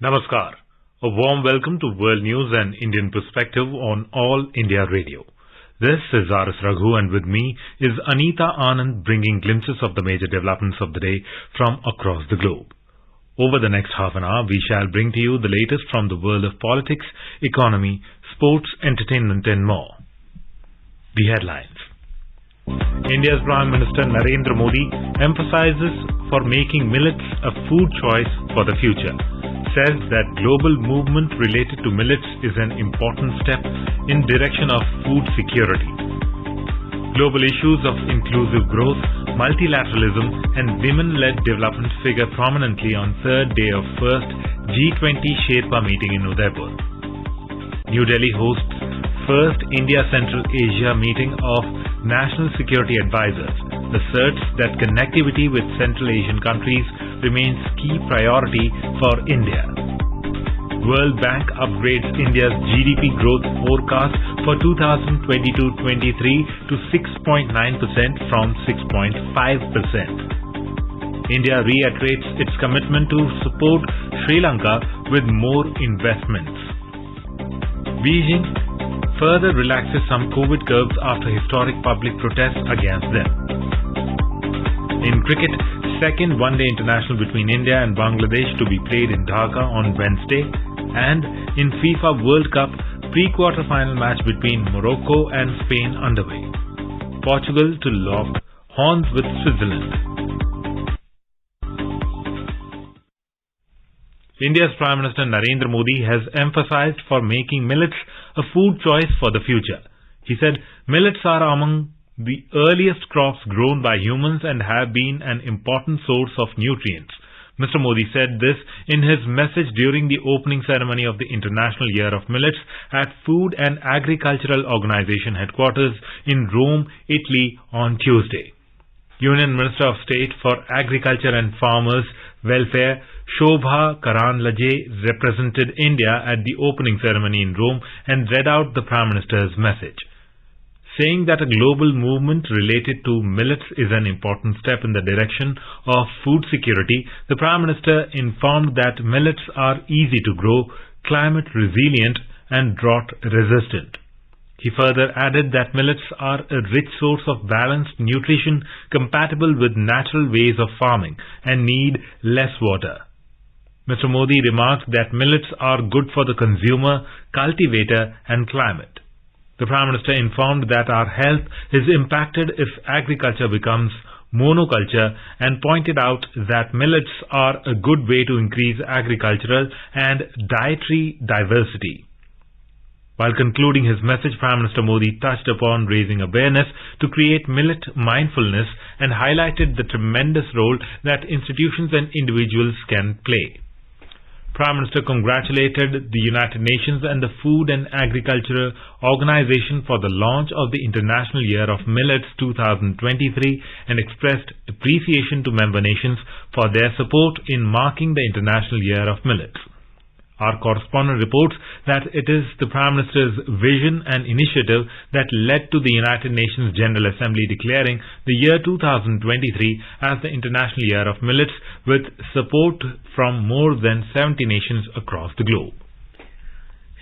Namaskar. A warm welcome to World News and Indian Perspective on All India Radio. This is R.S. Raghu, and with me is Anita Anand, bringing glimpses of the major developments of the day from across the globe. Over the next half an hour, we shall bring to you the latest from the world of politics, economy, sports, entertainment and more. The headlines. India's Prime Minister Narendra Modi emphasizes for making millets a food choice for the future. Says that global movement related to millets is an important step in direction of food security. Global issues of inclusive growth, multilateralism and women-led development figure prominently on third day of first G20 Sherpa meeting in Udaipur. New Delhi hosts first India Central Asia meeting of National Security Advisors. Asserts that connectivity with Central Asian countries remains key priority for India. World Bank upgrades India's GDP growth forecast for 2022-23 to 6.9% from 6.5%. India reiterates its commitment to support Sri Lanka with more investments. Beijing further relaxes some COVID curbs after historic public protests against them. In cricket, second one-day international between India and Bangladesh to be played in Dhaka on Wednesday, and in FIFA World Cup, pre-quarter final match between Morocco and Spain underway. Portugal to lock horns with Switzerland. India's Prime Minister Narendra Modi has emphasized for making millets a food choice for the future. He said millets are among the earliest crops grown by humans and have been an important source of nutrients. Mr. Modi said this in his message during the opening ceremony of the International Year of Millets at Food and Agricultural Organization headquarters in Rome, Italy on Tuesday. Union Minister of State for Agriculture and Farmers Welfare Shobha Karanlage represented India at the opening ceremony in Rome and read out the Prime Minister's message. Saying that a global movement related to millets is an important step in the direction of food security, the Prime Minister informed that millets are easy to grow, climate resilient and drought resistant. He further added that millets are a rich source of balanced nutrition compatible with natural ways of farming and need less water. Mr. Modi remarked that millets are good for the consumer, cultivator and climate. The Prime Minister informed that our health is impacted if agriculture becomes monoculture and pointed out that millets are a good way to increase agricultural and dietary diversity. While concluding his message, Prime Minister Modi touched upon raising awareness to create millet mindfulness and highlighted the tremendous role that institutions and individuals can play. Prime Minister congratulated the United Nations and the Food and Agriculture Organization for the launch of the International Year of Millets 2023 and expressed appreciation to member nations for their support in marking the International Year of Millets. Our correspondent reports that it is the Prime Minister's vision and initiative that led to the United Nations General Assembly declaring the year 2023 as the International Year of Millets with support from more than 70 nations across the globe.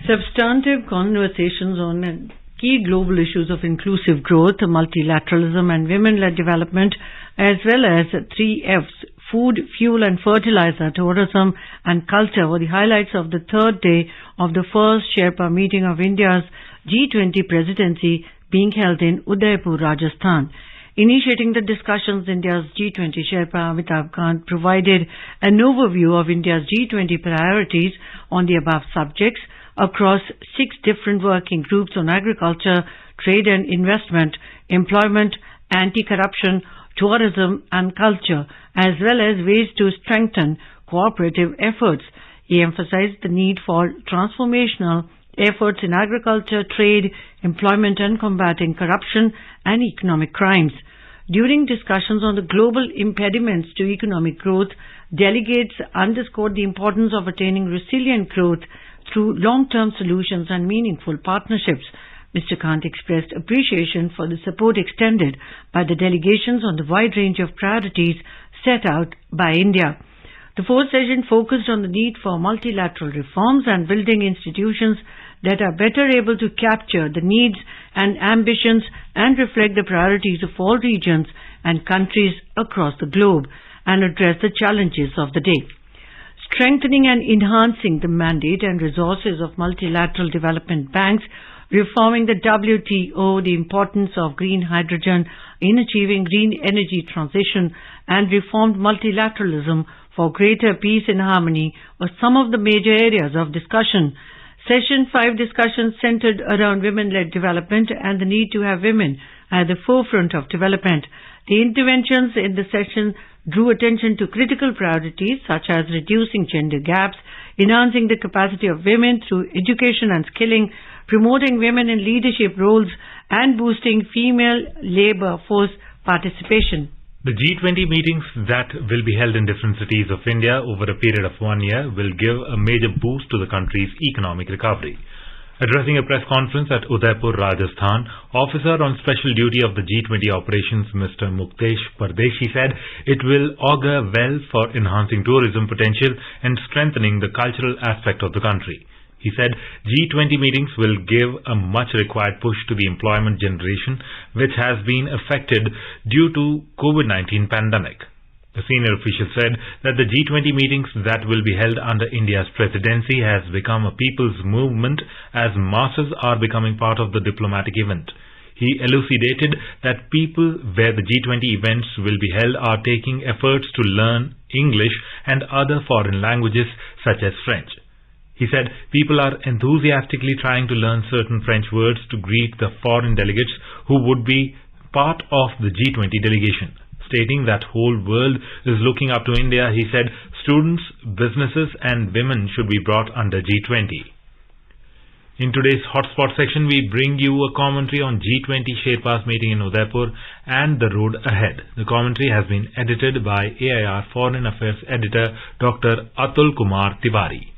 Substantive conversations on key global issues of inclusive growth, multilateralism and women-led development, as well as 3 F's, food, fuel and fertilizer, tourism and culture, were the highlights of the third day of the first Sherpa meeting of India's G20 presidency being held in Udaipur, Rajasthan. Initiating the discussions, India's G20 Sherpa Amitabh Kant provided an overview of India's G20 priorities on the above subjects across 6 different working groups on agriculture, trade and investment, employment, anti-corruption, tourism and culture, as well as ways to strengthen cooperative efforts. He emphasized the need for transformational efforts in agriculture, trade, employment and combating corruption and economic crimes. During discussions on the global impediments to economic growth, delegates underscored the importance of attaining resilient growth through long-term solutions and meaningful partnerships. Mr. Kant expressed appreciation for the support extended by the delegations on the wide range of priorities set out by India. The fourth session focused on the need for multilateral reforms and building institutions that are better able to capture the needs and ambitions and reflect the priorities of all regions and countries across the globe and address the challenges of the day. Strengthening and enhancing the mandate and resources of multilateral development banks, reforming the WTO, the importance of green hydrogen in achieving green energy transition, and reformed multilateralism for greater peace and harmony were some of the major areas of discussion. Session 5 discussions centered around women-led development and the need to have women at the forefront of development. The interventions in the session drew attention to critical priorities such as reducing gender gaps, enhancing the capacity of women through education and skilling, promoting women in leadership roles, and boosting female labor force participation. The G20 meetings that will be held in different cities of India over a period of 1 year will give a major boost to the country's economic recovery. Addressing a press conference at Udaipur, Rajasthan, Officer on Special Duty of the G20 operations, Mr. Muktesh Pardeshi, said it will augur well for enhancing tourism potential and strengthening the cultural aspect of the country. He said G20 meetings will give a much required push to the employment generation, which has been affected due to COVID-19 pandemic. The senior official said that the G20 meetings that will be held under India's presidency has become a people's movement as masses are becoming part of the diplomatic event. He elucidated that people where the G20 events will be held are taking efforts to learn English and other foreign languages such as French. He said people are enthusiastically trying to learn certain French words to greet the foreign delegates who would be part of the G20 delegation. Stating that whole world is looking up to India, he said students, businesses and women should be brought under G20. In today's hotspot section, we bring you a commentary on G20 Sherpas meeting in Udaipur and the road ahead. The commentary has been edited by AIR Foreign Affairs Editor Dr. Atul Kumar Tiwari.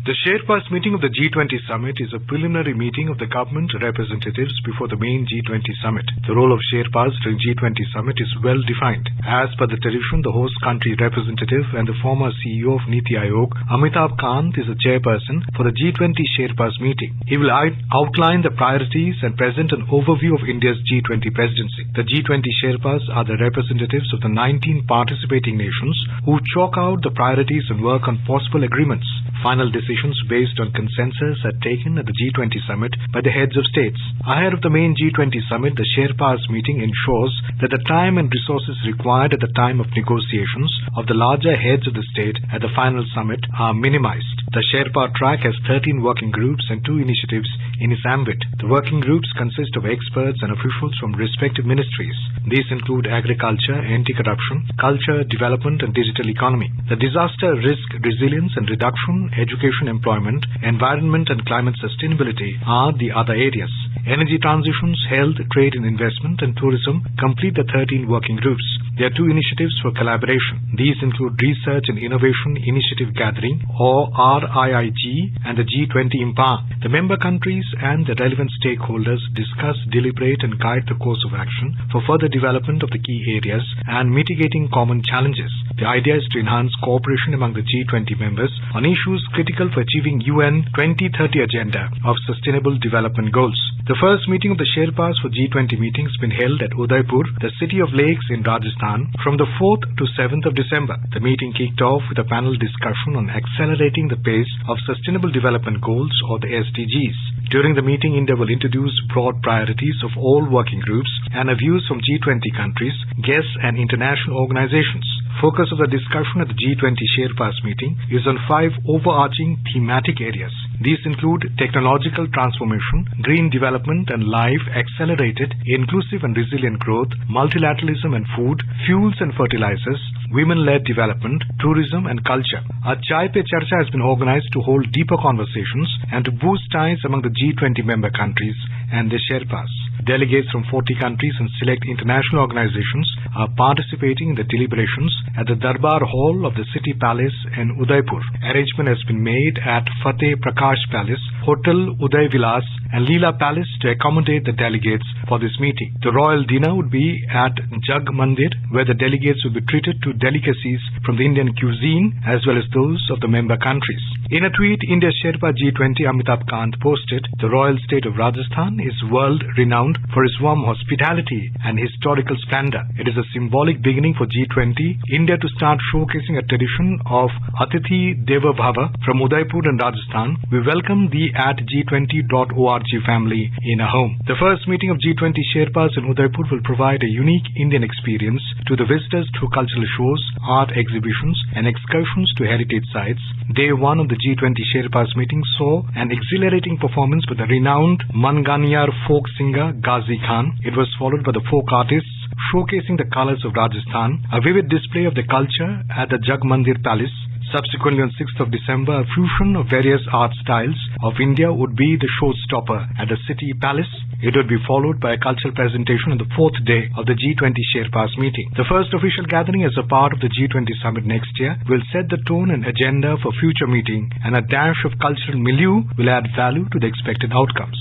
The Sherpas meeting of the G20 summit is a preliminary meeting of the government representatives before the main G20 summit. The role of Sherpas during G20 summit is well defined. As per the tradition, the host country representative and the former CEO of Niti Aayog, Amitabh Kant, is the chairperson for the G20 Sherpas meeting. He will outline the priorities and present an overview of India's G20 presidency. The G20 Sherpas are the representatives of the 19 participating nations who chalk out the priorities and work on possible agreements. Final decisions based on consensus are taken at the G20 summit by the heads of states. Ahead of the main G20 summit, the Sherpas meeting ensures that the time and resources required at the time of negotiations of the larger heads of the state at the final summit are minimized. The Sherpa track has 13 working groups and 2 initiatives in its ambit. The working groups consist of experts and officials from respective ministries. These include agriculture, anti-corruption, culture, development and digital economy. The disaster risk resilience and reduction, education, employment, environment and climate sustainability are the other areas. Energy transitions, health, trade and investment and tourism complete the 13 working groups. There are 2 initiatives for collaboration. These include Research and Innovation Initiative Gathering or RIIG and the G20 Empower. The member countries and the relevant stakeholders discuss, deliberate and guide the course of action for further development of the key areas and mitigating common challenges. The idea is to enhance cooperation among the G20 members on issues critical for achieving UN 2030 agenda of sustainable development goals. The first meeting of the Sherpas for G20 meetings has been held at Udaipur, the city of lakes in Rajasthan, from the 4th to 7th of December. The meeting kicked off with a panel discussion on accelerating the pace of Sustainable Development Goals or the SDGs. During the meeting, India will introduce broad priorities of all working groups and views from G20 countries, guests and international organizations. Focus of the discussion at the G20 Sherpas meeting is on 5 overarching thematic areas. These include technological transformation, green development and life, accelerated, inclusive and resilient growth, multilateralism and food, fuels and fertilizers, women-led development, tourism and culture. A Chai Pe Charcha has been organized to hold deeper conversations and to boost ties among the G20 member countries and the Sherpas. Delegates from 40 countries and select international organizations are participating in the deliberations at the Darbar Hall of the City Palace in Udaipur. Arrangement has been made at Fateh Prakash Palace, Hotel Uday Vilas and Leela Palace to accommodate the delegates for this meeting. The royal dinner would be at Jag Mandir, where the delegates will be treated to delicacies from the Indian cuisine as well as those of the member countries. In a tweet, India's Sherpa G20 Amitabh Kant posted, "The royal state of Rajasthan is world-renowned for its warm hospitality and historical splendor. It is a symbolic beginning for G20 India to start showcasing a tradition of Atithi Deva Bhava from Udaipur and Rajasthan. We welcome the @G20.org family in a home." The first meeting of G20 Sherpas in Udaipur will provide a unique Indian experience to the visitors through cultural shows, art exhibitions and excursions to heritage sites. Day one of the G20 Sherpas meeting saw an exhilarating performance by the renowned Manganiyar folk singer Ghazi Khan. It was followed by the folk artists showcasing the colors of Rajasthan, a vivid display of the culture at the Jag Mandir Palace. Subsequently, on 6th of December, a fusion of various art styles of India would be the showstopper at the City Palace. It would be followed by a cultural presentation on the fourth day of the G20 Sherpas meeting. The first official gathering as a part of the G20 summit next year will set the tone and agenda for future meeting, and a dash of cultural milieu will add value to the expected outcomes.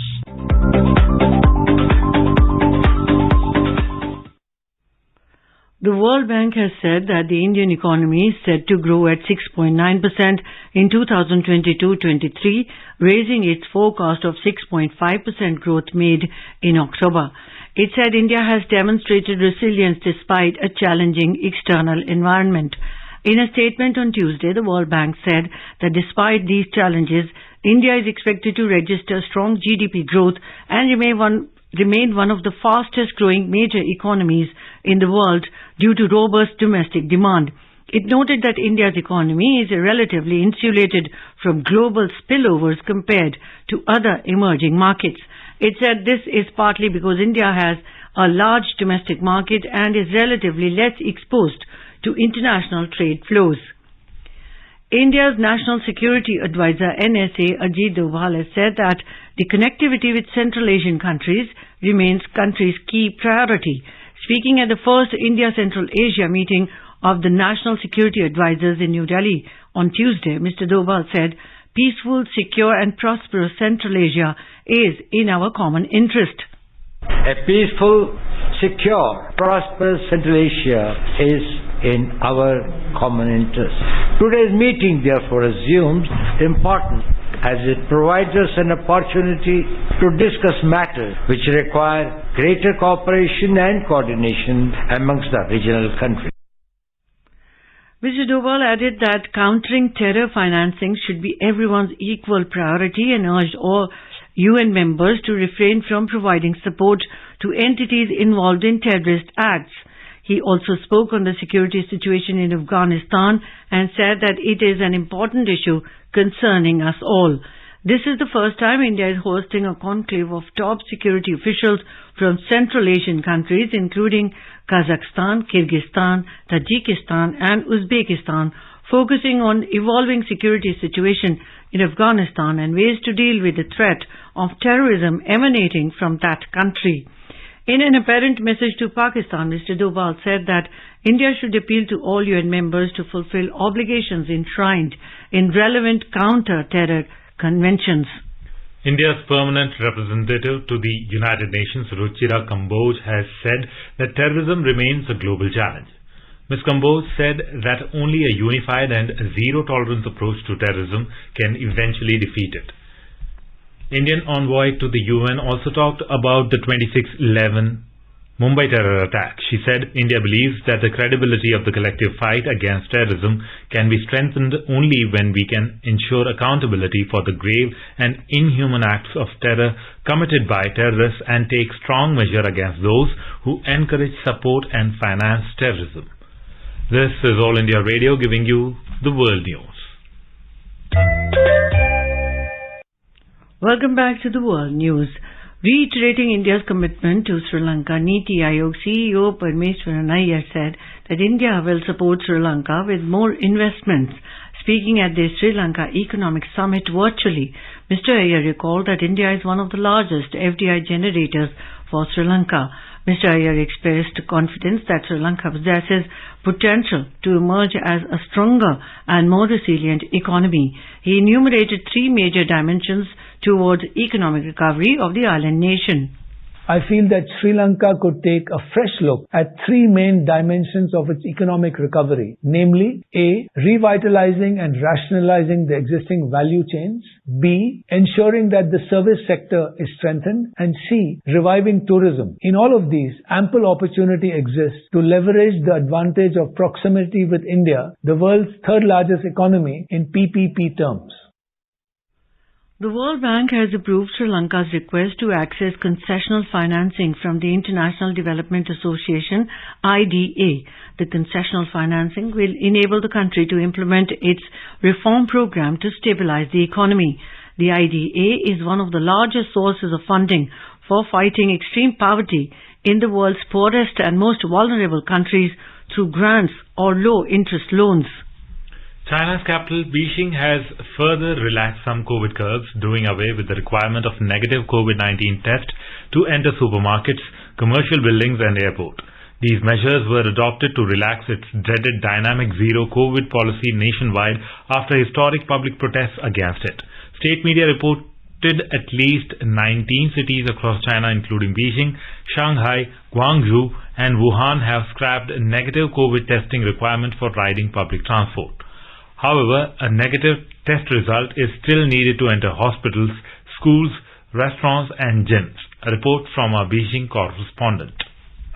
The World Bank has said that the Indian economy is set to grow at 6.9% in 2022-23, raising its forecast of 6.5% growth made in October. It said India has demonstrated resilience despite a challenging external environment. In a statement on Tuesday, the World Bank said that despite these challenges, India is expected to register strong GDP growth and remain one of the fastest growing major economies in the world due to robust domestic demand. It noted that India's economy is relatively insulated from global spillovers compared to other emerging markets. It said this is partly because India has a large domestic market and is relatively less exposed to international trade flows. India's National Security Advisor NSA Ajit Doval has said that the connectivity with Central Asian countries remains country's key priority. Speaking at the first India-Central Asia meeting of the National Security Advisors in New Delhi on Tuesday, Mr. Doval said, "Peaceful, secure and prosperous Central Asia is in our common interest." A peaceful, secure, prosperous Central Asia is in our common interest. Today's meeting therefore assumes importance as it provides us an opportunity to discuss matters which require greater cooperation and coordination amongst the regional countries. Mr. Doval added that countering terror financing should be everyone's equal priority and urged all UN members to refrain from providing support to entities involved in terrorist acts. He also spoke on the security situation in Afghanistan and said that it is an important issue concerning us all. This is the first time India is hosting a conclave of top security officials from Central Asian countries, including Kazakhstan, Kyrgyzstan, Tajikistan and Uzbekistan, focusing on evolving security situation in Afghanistan and ways to deal with the threat of terrorism emanating from that country. In an apparent message to Pakistan, Mr. Doval said that India should appeal to all UN members to fulfill obligations enshrined in relevant counter-terror conventions. India's permanent representative to the United Nations, Ruchira Kamboj, has said that terrorism remains a global challenge. Ms. Kamboj said that only a unified and zero-tolerance approach to terrorism can eventually defeat it. Indian envoy to the UN also talked about the 26/11 Mumbai terror attack. She said India believes that the credibility of the collective fight against terrorism can be strengthened only when we can ensure accountability for the grave and inhuman acts of terror committed by terrorists and take strong measure against those who encourage, support and finance terrorism. This is All India Radio giving you the world news. Welcome back to the World News. Reiterating India's commitment to Sri Lanka, Niti Aayog CEO Parameswaran Iyer said that India will support Sri Lanka with more investments, Speaking at the Sri Lanka Economic Summit virtually, Mr. Iyer recalled that India is one of the largest FDI generators for Sri Lanka. Mr. Iyer expressed confidence that Sri Lanka possesses potential to emerge as a stronger and more resilient economy. He enumerated three major dimensions towards economic recovery of the island nation. I feel that Sri Lanka could take a fresh look at three main dimensions of its economic recovery, namely A. Revitalizing and rationalizing the existing value chains, B. Ensuring that the service sector is strengthened, and C. Reviving tourism. In all of these, ample opportunity exists to leverage the advantage of proximity with India, the world's third largest economy in PPP terms. The World Bank has approved Sri Lanka's request to access concessional financing from the International Development Association, IDA. The concessional financing will enable the country to implement its reform program to stabilize the economy. The IDA is one of the largest sources of funding for fighting extreme poverty in the world's poorest and most vulnerable countries through grants or low-interest loans. China's capital, Beijing, has further relaxed some COVID curbs, doing away with the requirement of negative COVID-19 test to enter supermarkets, commercial buildings and airport. These measures were adopted to relax its dreaded dynamic zero COVID policy nationwide after historic public protests against it. State media reported at least 19 cities across China, including Beijing, Shanghai, Guangzhou and Wuhan, have scrapped a negative COVID testing requirement for riding public transport. However, a negative test result is still needed to enter hospitals, schools, restaurants and gyms. A report from our Beijing correspondent.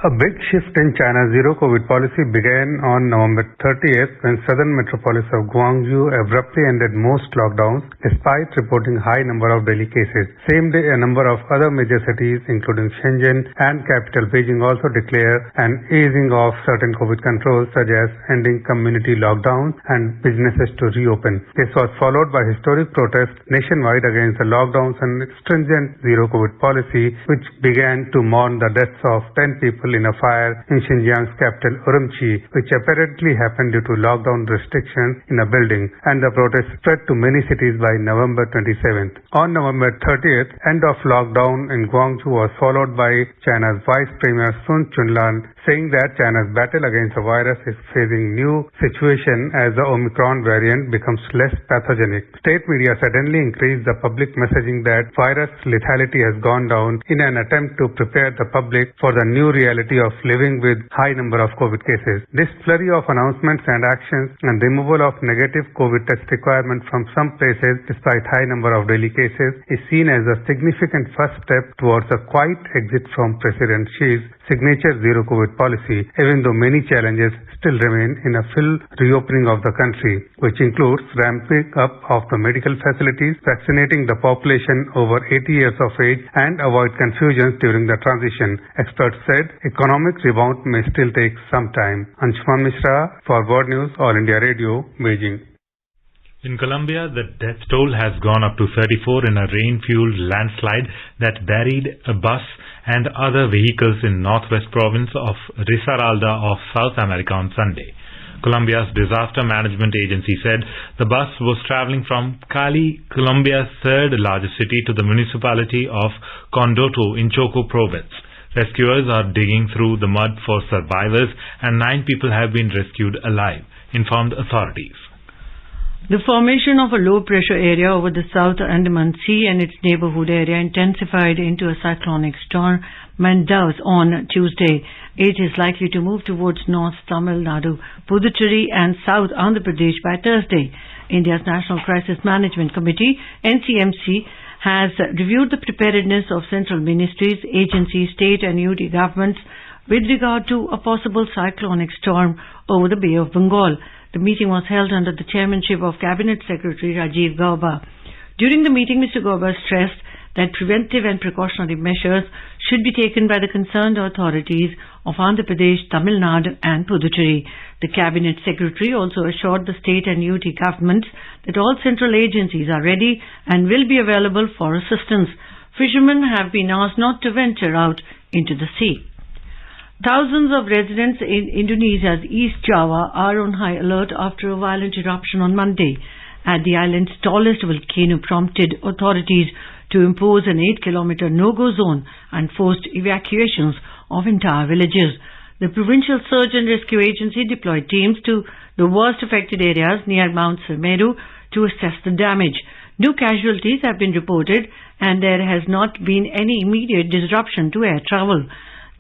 A big shift in China's zero-COVID policy began on November 30th when southern metropolis of Guangzhou abruptly ended most lockdowns despite reporting high number of daily cases. Same day, a number of other major cities including Shenzhen and capital Beijing also declared an easing of certain COVID controls such as ending community lockdowns and businesses to reopen. This was followed by historic protests nationwide against the lockdowns and stringent zero-COVID policy, which began to mourn the deaths of 10 people in a fire in Xinjiang's capital Urumqi, which apparently happened due to lockdown restrictions in a building, and the protest spread to many cities by November 27th. On November 30th, end of lockdown in Guangzhou was followed by China's Vice Premier Sun Chunlan saying that China's battle against the virus is facing new situation as the Omicron variant becomes less pathogenic. State media suddenly increased the public messaging that virus lethality has gone down in an attempt to prepare the public for the new reality of living with high number of COVID cases. This flurry of announcements and actions and removal of negative COVID test requirement from some places despite high number of daily cases is seen as a significant first step towards a quiet exit from President Xi's signature zero COVID policy, even though many challenges still remain in a full reopening of the country, which includes ramping up of the medical facilities, vaccinating the population over 80 years of age, and avoid confusions during the transition. Experts said economic rebound may still take some time. Anshuman Mishra for World News, All India Radio, Beijing. In Colombia, the death toll has gone up to 34 in a rain-fueled landslide that buried a bus and other vehicles in northwest province of Risaralda of South America on Sunday. Colombia's disaster management agency said the bus was traveling from Cali, Colombia's third largest city, to the municipality of Condoto in Choco province. Rescuers are digging through the mud for survivors and 9 people have been rescued alive, informed authorities. The formation of a low-pressure area over the South Andaman Sea and its neighborhood area intensified into a cyclonic storm Mandus on Tuesday. It is likely to move towards North Tamil Nadu, Puducherry and South Andhra Pradesh by Thursday. India's National Crisis Management Committee, NCMC, has reviewed the preparedness of central ministries, agencies, state and UT governments with regard to a possible cyclonic storm over the Bay of Bengal. The meeting was held under the chairmanship of Cabinet Secretary Rajiv Gauba. During the meeting, Mr. Gauba stressed that preventive and precautionary measures should be taken by the concerned authorities of Andhra Pradesh, Tamil Nadu and Puducherry. The Cabinet Secretary also assured the state and UT governments that all central agencies are ready and will be available for assistance. Fishermen have been asked not to venture out into the sea. Thousands of residents in Indonesia's East Java are on high alert after a violent eruption on Monday at the island's tallest volcano prompted authorities to impose an 8-kilometer no-go zone and forced evacuations of entire villages. The Provincial Search and Rescue Agency deployed teams to the worst affected areas near Mount Semeru to assess the damage. No casualties have been reported and there has not been any immediate disruption to air travel.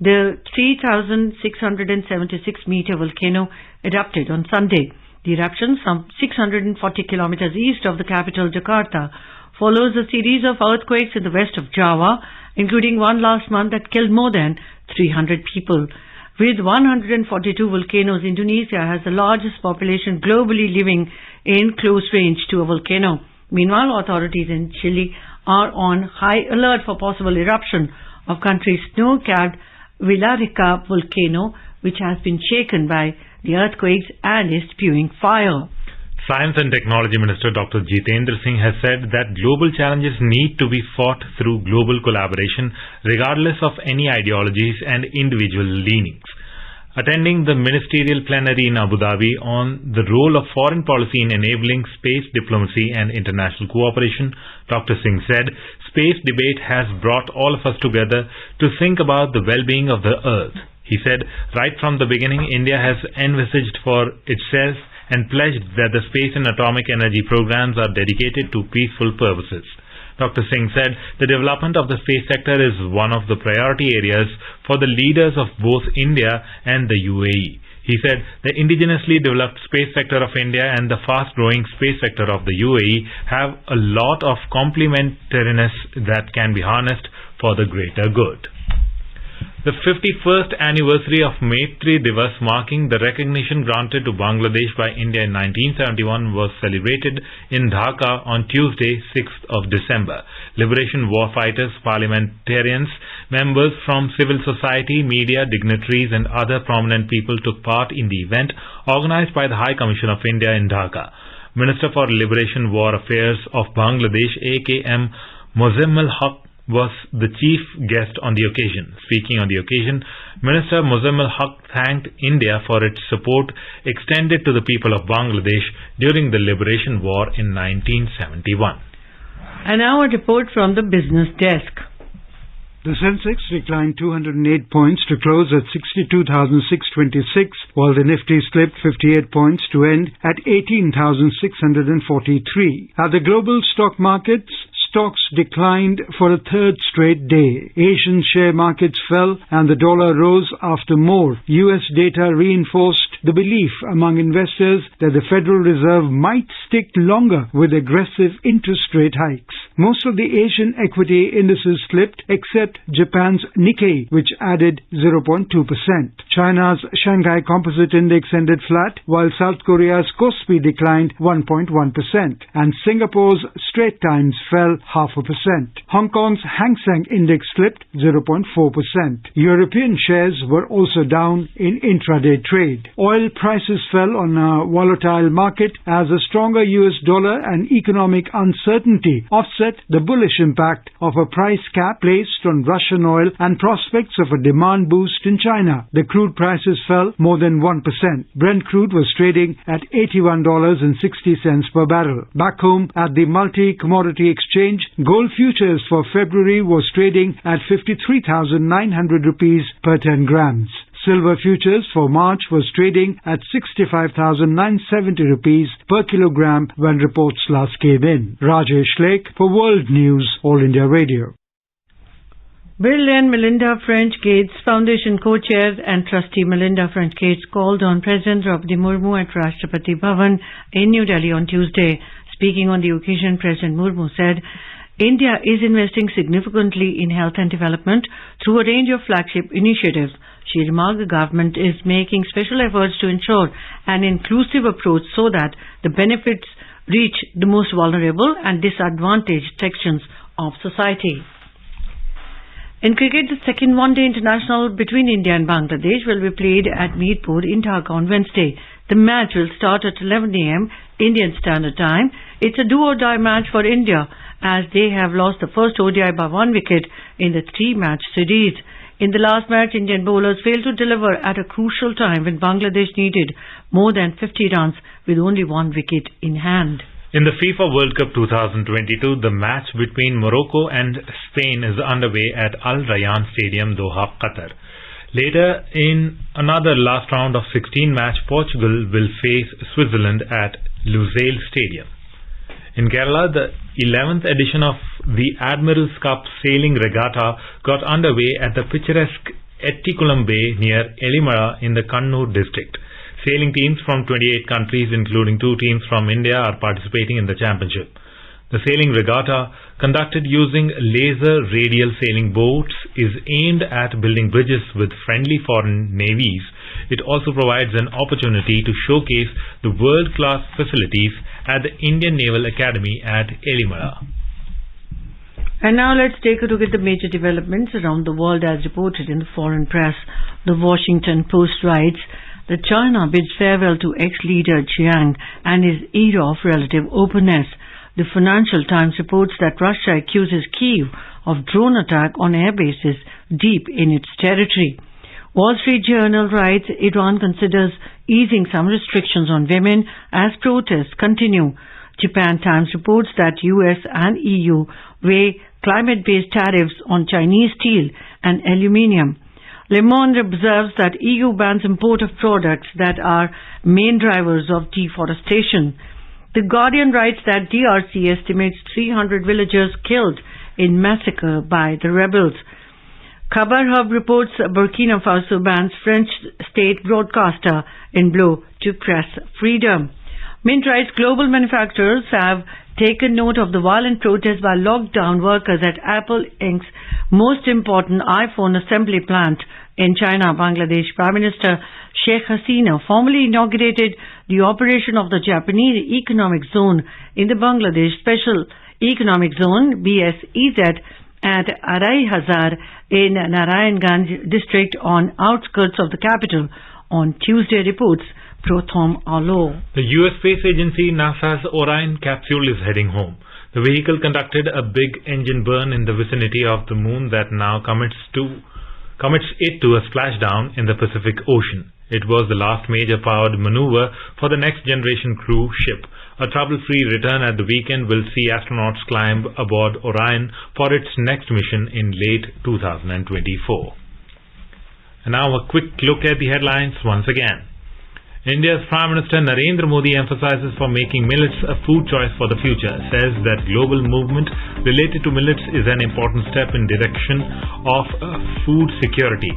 The 3,676-meter volcano erupted on Sunday. The eruption, some 640 kilometers east of the capital Jakarta, follows a series of earthquakes in the west of Java, including one last month that killed more than 300 people. With 142 volcanoes, Indonesia has the largest population globally living in close range to a volcano. Meanwhile, authorities in Chile are on high alert for possible eruption of country's snow-capped Villarrica volcano, which has been shaken by the earthquakes and is spewing fire. Science and Technology Minister Dr. Jitendra Singh has said that global challenges need to be fought through global collaboration regardless of any ideologies and individual leanings. Attending the ministerial plenary in Abu Dhabi on the role of foreign policy in enabling space diplomacy and international cooperation, Dr. Singh said, space debate has brought all of us together to think about the well-being of the Earth. He said, right from the beginning, India has envisaged for itself and pledged that the space and atomic energy programs are dedicated to peaceful purposes. Dr. Singh said the development of the space sector is one of the priority areas for the leaders of both India and the UAE. He said the indigenously developed space sector of India and the fast-growing space sector of the UAE have a lot of complementariness that can be harnessed for the greater good. The 51st anniversary of Maitri Divas, marking the recognition granted to Bangladesh by India in 1971, was celebrated in Dhaka on Tuesday, 6th of December. Liberation war fighters, parliamentarians, members from civil society, media, dignitaries and other prominent people took part in the event organized by the High Commission of India in Dhaka. Minister for Liberation War Affairs of Bangladesh, A.K.M. Mozammel Haq, was the chief guest on the occasion. Speaking on the occasion, Minister Mozammel Haq thanked India for its support extended to the people of Bangladesh during the Liberation War in 1971. And now a report from the business desk. The Sensex declined 208 points to close at 62,626, while the Nifty slipped 58 points to end at 18,643. At the global stock markets, stocks declined for a third straight day. Asian share markets fell and the dollar rose after more US data reinforced the belief among investors that the Federal Reserve might stick longer with aggressive interest rate hikes. Most of the Asian equity indices slipped except Japan's Nikkei, which added 0.2%. China's Shanghai Composite Index ended flat, while South Korea's Kospi declined 1.1%, and Singapore's Straits Times fell 0.5%. Hong Kong's Hang Seng Index slipped 0.4%. European shares were also down in intraday trade. Oil prices fell on a volatile market as a stronger US dollar and economic uncertainty offset the bullish impact of a price cap placed on Russian oil and prospects of a demand boost in China. The crude prices fell more than 1%. Brent crude was trading at $81.60 per barrel. Back home at the multi-commodity exchange, gold futures for February was trading at 53,900 rupees per 10 grams. Silver futures for March was trading at 65,970 rupees per kilogram when reports last came in. Rajesh Lake for World News, All India Radio. Bill and Melinda French Gates Foundation co-chairs and trustee Melinda French Gates called on President Draupadi Murmu at Rashtrapati Bhavan in New Delhi on Tuesday. Speaking on the occasion, President Murmu said, India is investing significantly in health and development through a range of flagship initiatives. She remarked the government is making special efforts to ensure an inclusive approach so that the benefits reach the most vulnerable and disadvantaged sections of society. In cricket, the second one-day international between India and Bangladesh will be played at Meerpur in Dhaka on Wednesday. The match will start at 11 a.m. Indian Standard Time. It's a do-or-die match for India as they have lost the first ODI by 1 wicket in the 3-match series. In the last match, Indian bowlers failed to deliver at a crucial time when Bangladesh needed more than 50 runs with only one wicket in hand. In the FIFA World Cup 2022, the match between Morocco and Spain is underway at Al Rayyan Stadium, Doha, Qatar. Later, in another last round of 16 match, Portugal will face Switzerland at Lusail Stadium. In Kerala, the 11th edition of the Admiral's Cup Sailing Regatta got underway at the picturesque Ettikulam Bay near Elimala in the Kannur district. Sailing teams from 28 countries, including 2 teams from India, are participating in the championship. The sailing regatta, conducted using laser radial sailing boats, is aimed at building bridges with friendly foreign navies. It also provides an opportunity to showcase the world-class facilities at the Indian Naval Academy at Elimala. And now let's take a look at the major developments around the world as reported in the foreign press. The Washington Post writes that China bids farewell to ex-leader Chiang and his era of relative openness. The Financial Times reports that Russia accuses Kyiv of drone attack on air bases deep in its territory. Wall Street Journal writes Iran considers easing some restrictions on women as protests continue. Japan Times reports that US and EU weigh climate-based tariffs on Chinese steel and aluminium. Le Monde observes that EU bans import of products that are main drivers of deforestation. The Guardian writes that DRC estimates 300 villagers killed in massacre by the rebels. Khabar Hub reports Burkina Faso bans French state broadcaster in blow to press freedom. Mint writes global manufacturers have taken note of the violent protests by lockdown workers at Apple Inc.'s most important iPhone assembly plant in China. Bangladesh Prime Minister Sheikh Hasina formally inaugurated the operation of the Japanese Economic Zone in the Bangladesh Special Economic Zone BSEZ at Arai Hazar in Narayanganj district on outskirts of the capital on Tuesday, reports Prothom Alo. The US space agency NASA's Orion capsule is heading home. The vehicle conducted a big engine burn in the vicinity of the moon that now commits it to a splashdown in the Pacific Ocean. It was the last major powered maneuver for the next generation crew ship. A trouble-free return at the weekend will see astronauts climb aboard Orion for its next mission in late 2024. And now a quick look at the headlines once again. India's Prime Minister Narendra Modi emphasizes for making millets a food choice for the future, says that global movement related to millets is an important step in direction of food security.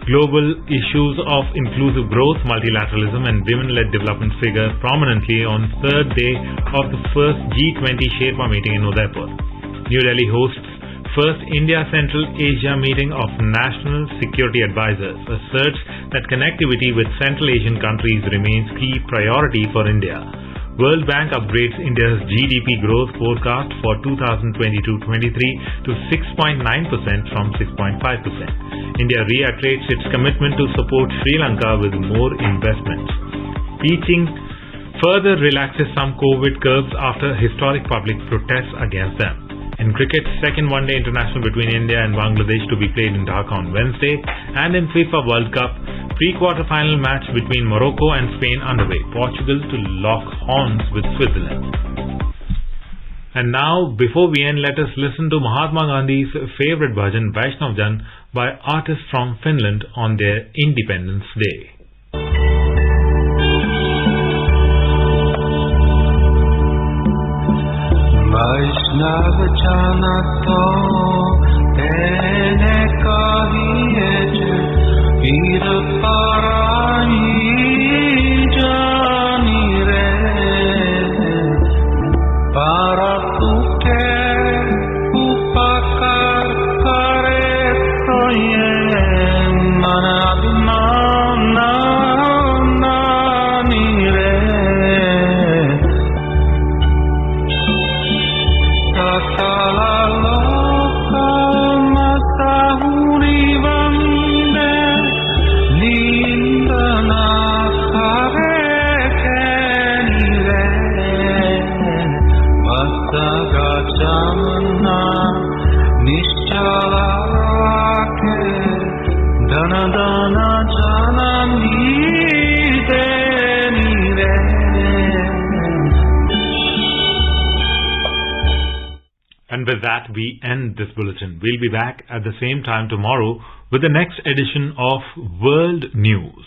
Global issues of inclusive growth, multilateralism and women-led development figure prominently on third day of the first G20 Sherpa meeting in Udaipur. New Delhi hosts first India Central Asia meeting of National Security Advisors, asserts that connectivity with Central Asian countries remains key priority for India. World Bank upgrades India's GDP growth forecast for 2022-23 to 6.9% from 6.5%. India reiterates its commitment to support Sri Lanka with more investments. Beijing further relaxes some COVID curbs after historic public protests against them. In cricket, second one-day international between India and Bangladesh to be played in Dhaka on Wednesday, and in FIFA World Cup, pre-quarter-final match between Morocco and Spain underway. Portugal to lock horns with Switzerland. And now, before we end, let us listen to Mahatma Gandhi's favorite bhajan, Vaishnav Jan, by artists from Finland on their Independence Day. वैष्णव जन तो तेने कहिए पीर पराई जानी रे पर तुके उपकार करे तो ये मन अभिमान नानी रे And with that, we end this bulletin. We'll be back at the same time tomorrow with the next edition of World News.